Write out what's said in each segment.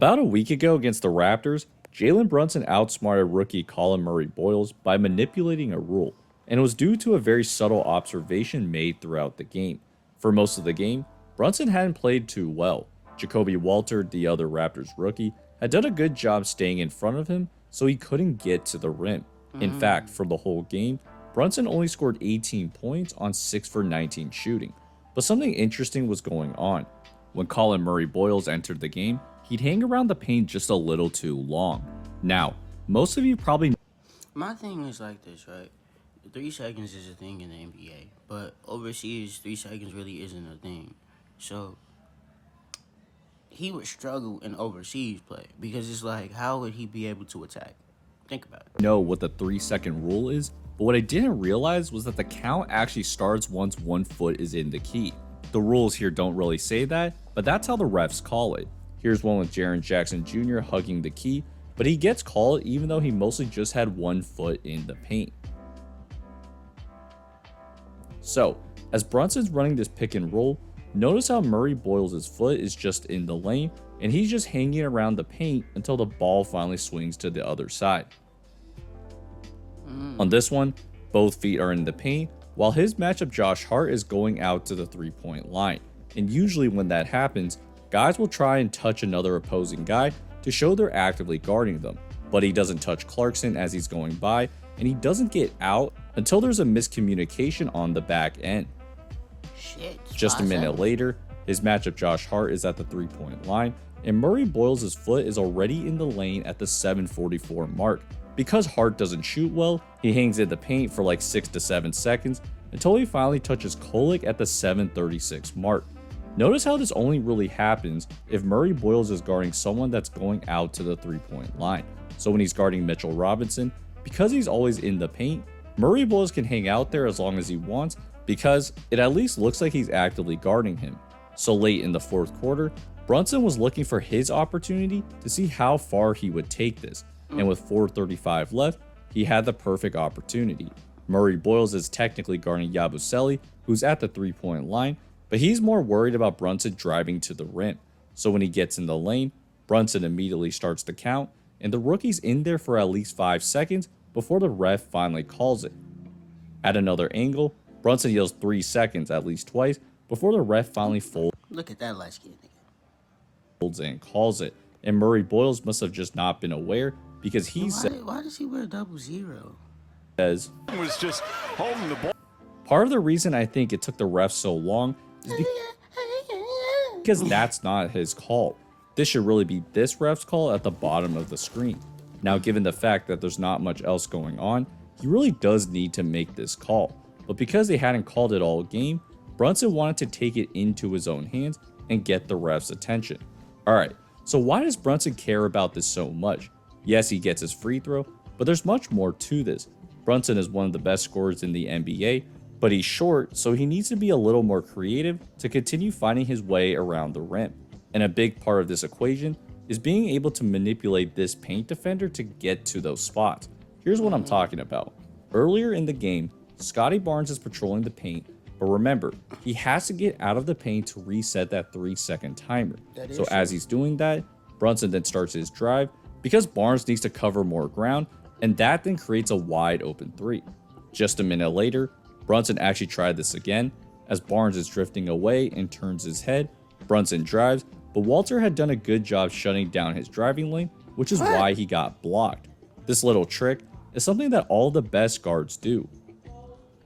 About a week ago against the Raptors, Jalen Brunson outsmarted rookie Colin Murray Boyles by manipulating a rule, and it was due to a very subtle observation made throughout the game. For most of the game, Brunson hadn't played too well. Jacoby Walter, the other Raptors rookie, had done a good job staying in front of him, so he couldn't get to the rim. In fact, for the whole game, Brunson only scored 18 points on 6 for 19 shooting. But something interesting was going on. When Colin Murray Boyles entered the game, he'd hang around the paint just a little too long. Now, most of you probably My thing is like this, right? 3 seconds is a thing in the NBA, but overseas, 3 seconds really isn't a thing. So, he would struggle in overseas play because it's like, how would he be able to attack? Think about it. know what the 3-second rule is, but what I didn't realize was that the count actually starts once 1 foot is in the key. The rules here don't really say that, but that's how the refs call it. Here's one with Jaren Jackson Jr. hugging the key, but he gets called even though he mostly just had 1 foot in the paint. So, as Brunson's running this pick and roll, notice how Murray Boyles' foot is just in the lane, and he's just hanging around the paint until the ball finally swings to the other side. On this one, both feet are in the paint, while his matchup Josh Hart is going out to the 3-point line. And usually when that happens, guys will try and touch another opposing guy to show they're actively guarding them. But he doesn't touch Clarkson as he's going by, and he doesn't get out until there's a miscommunication on the back end. Shit. Just a minute later, his matchup Josh Hart is at the 3-point line, and Murray Boyles' foot is already in the lane at the 7:44 mark. Because Hart doesn't shoot well, he hangs in the paint for like 6 to 7 seconds until he finally touches Kolek at the 7:36 mark. Notice how this only really happens if Murray Boyles is guarding someone that's going out to the 3-point line. So when he's guarding Mitchell Robinson, because he's always in the paint, Murray Boyles can hang out there as long as he wants because it at least looks like he's actively guarding him. So late in the fourth quarter, Brunson was looking for his opportunity to see how far he would take this, and with 4:35 left, he had the perfect opportunity. Murray Boyles is technically guarding Yabusele, who's at the 3-point line, but he's more worried about Brunson driving to the rim. So when he gets in the lane, Brunson immediately starts to count, and the rookie's in there for at least 5 seconds before the ref finally calls it. At another angle, Brunson yells 3 seconds at least twice before the ref finally Look at that light skin nigga. folds and calls it, and Murray Boyles must have just not been aware because he Why does he wear 00? says, was just holding the ball. part of the reason I think it took the ref so long is because that's not his call. This should really be this ref's call at the bottom of the screen. Now, given the fact that there's not much else going on, he really does need to make this call. But because they hadn't called it all game, Brunson wanted to take it into his own hands and get the ref's attention. Alright, so why does Brunson care about this so much? Yes, he gets his free throw, but there's much more to this. Brunson is one of the best scorers in the NBA, but he's short, so he needs to be a little more creative to continue finding his way around the rim. And a big part of this equation is being able to manipulate this paint defender to get to those spots. Here's what I'm talking about. Earlier in the game, Scottie Barnes is patrolling the paint, but remember, he has to get out of the paint to reset that 3-second timer. So as he's doing that, Brunson then starts his drive because Barnes needs to cover more ground, and that then creates a wide open 3. Just a minute later, Brunson actually tried this again. As Barnes is drifting away and turns his head, Brunson drives, but Walter had done a good job shutting down his driving lane, which is why he got blocked. This little trick is something that all the best guards do.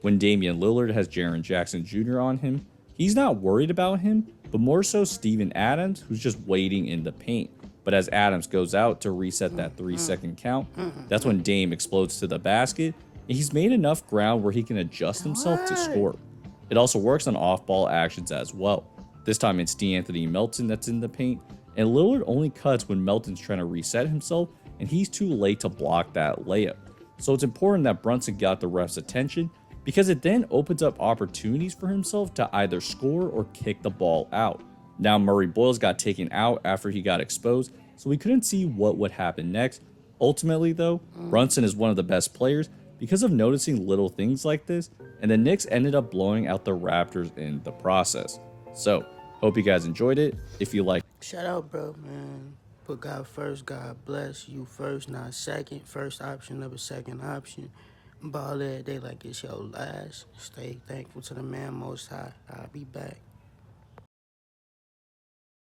When Damian Lillard has Jaren Jackson Jr. on him, he's not worried about him, but more so Steven Adams, who's just waiting in the paint. But as Adams goes out to reset that 3-second count, that's when Dame explodes to the basket, and he's made enough ground where he can adjust himself to score. It also works on off-ball actions as well. This time it's DeAnthony Melton that's in the paint, and Lillard only cuts when Melton's trying to reset himself, and he's too late to block that layup. So it's important that Brunson got the ref's attention, because it then opens up opportunities for himself to either score or kick the ball out. Now Murray Boyles got taken out after he got exposed, so we couldn't see what would happen next. Ultimately though, Brunson is one of the best players because of noticing little things like this, and the Knicks ended up blowing out the Raptors in the process. So, hope you guys enjoyed it. If you like, Shout out, bro, man. Put God first, God bless you first, not second. First option of a second option. Ball every day like it's your last. Stay thankful to the man most high. I'll be back.